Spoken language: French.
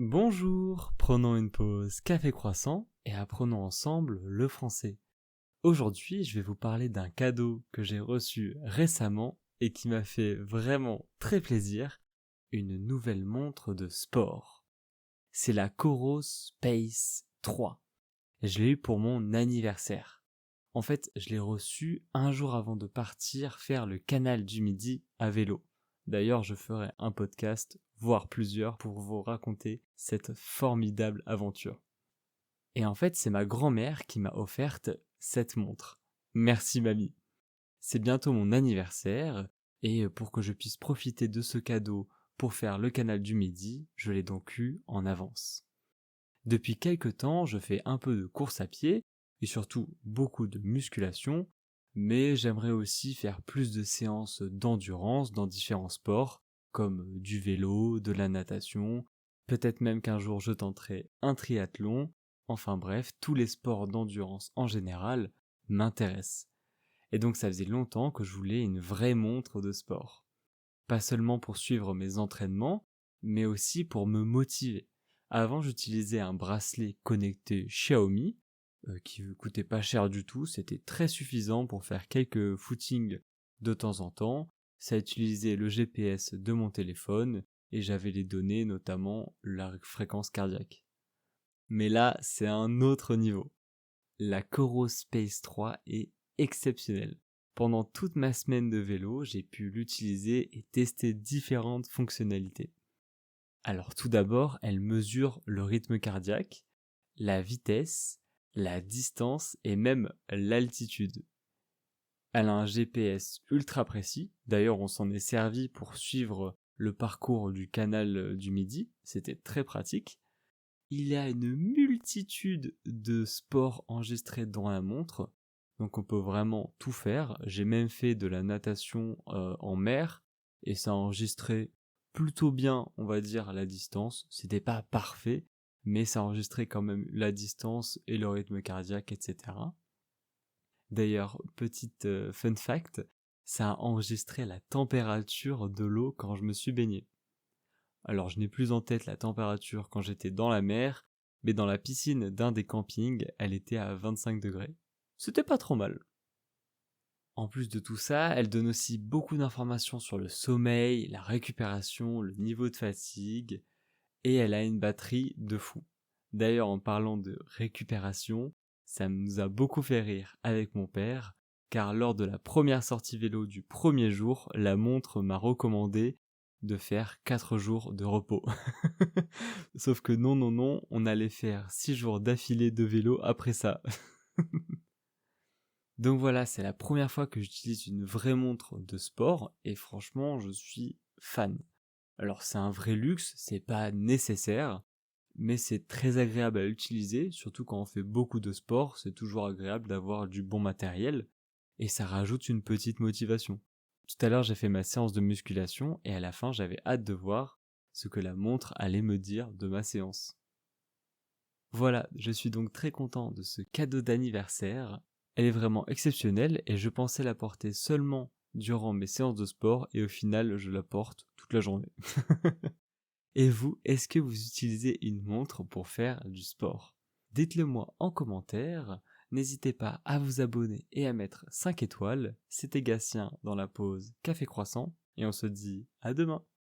Bonjour, prenons une pause café croissant et apprenons ensemble le français. Aujourd'hui, je vais vous parler d'un cadeau que j'ai reçu récemment et qui m'a fait vraiment très plaisir, une nouvelle montre de sport. C'est la Coros Space 3 et je l'ai eu pour mon anniversaire. En fait, je l'ai reçu un jour avant de partir faire le canal du Midi à vélo. D'ailleurs, je ferai un podcast, voire plusieurs, pour vous raconter cette formidable aventure. Et en fait, c'est ma grand-mère qui m'a offerte cette montre. Merci mamie. C'est bientôt mon anniversaire, et pour que je puisse profiter de ce cadeau pour faire le canal du Midi, je l'ai donc eu en avance. Depuis quelque temps, je fais un peu de course à pied, et surtout beaucoup de musculation, mais j'aimerais aussi faire plus de séances d'endurance dans différents sports, comme du vélo, de la natation, peut-être même qu'un jour je tenterai un triathlon, enfin bref, tous les sports d'endurance en général m'intéressent. Et donc ça faisait longtemps que je voulais une vraie montre de sport. Pas seulement pour suivre mes entraînements, mais aussi pour me motiver. Avant, j'utilisais un bracelet connecté Xiaomi, qui coûtait pas cher du tout, c'était très suffisant pour faire quelques footings de temps en temps. Ça utilisait le GPS de mon téléphone et j'avais les données, notamment la fréquence cardiaque. Mais là, c'est un autre niveau. La Coros Space 3 est exceptionnelle. Pendant toute ma semaine de vélo, j'ai pu l'utiliser et tester différentes fonctionnalités. Alors tout d'abord, elle mesure le rythme cardiaque, la vitesse, la distance et même l'altitude. Elle a un GPS ultra précis, d'ailleurs on s'en est servi pour suivre le parcours du canal du Midi, c'était très pratique. Il y a une multitude de sports enregistrés dans la montre, donc on peut vraiment tout faire. J'ai même fait de la natation en mer, et ça a enregistré plutôt bien, on va dire, la distance. C'était pas parfait, mais ça enregistrait quand même la distance et le rythme cardiaque, etc. D'ailleurs, petite fun fact, ça a enregistré la température de l'eau quand je me suis baigné. Alors je n'ai plus en tête la température quand j'étais dans la mer, mais dans la piscine d'un des campings, elle était à 25 degrés. C'était pas trop mal. En plus de tout ça, elle donne aussi beaucoup d'informations sur le sommeil, la récupération, le niveau de fatigue, et elle a une batterie de fou. D'ailleurs, en parlant de récupération, ça nous a beaucoup fait rire avec mon père, car lors de la première sortie vélo du premier jour, la montre m'a recommandé de faire 4 jours de repos. Sauf que non, on allait faire 6 jours d'affilée de vélo après ça. Donc voilà, c'est la première fois que j'utilise une vraie montre de sport, et franchement, je suis fan. Alors c'est un vrai luxe, c'est pas nécessaire, mais c'est très agréable à utiliser, surtout quand on fait beaucoup de sport, c'est toujours agréable d'avoir du bon matériel, et ça rajoute une petite motivation. Tout à l'heure j'ai fait ma séance de musculation, et à la fin j'avais hâte de voir ce que la montre allait me dire de ma séance. Voilà, je suis donc très content de ce cadeau d'anniversaire. Elle est vraiment exceptionnelle et je pensais la porter seulement durant mes séances de sport et au final je la porte toute la journée. Et vous, est-ce que vous utilisez une montre pour faire du sport? Dites-le moi en commentaire, n'hésitez pas à vous abonner et à mettre 5 étoiles. C'était Gatien dans la pause Café Croissant et on se dit à demain.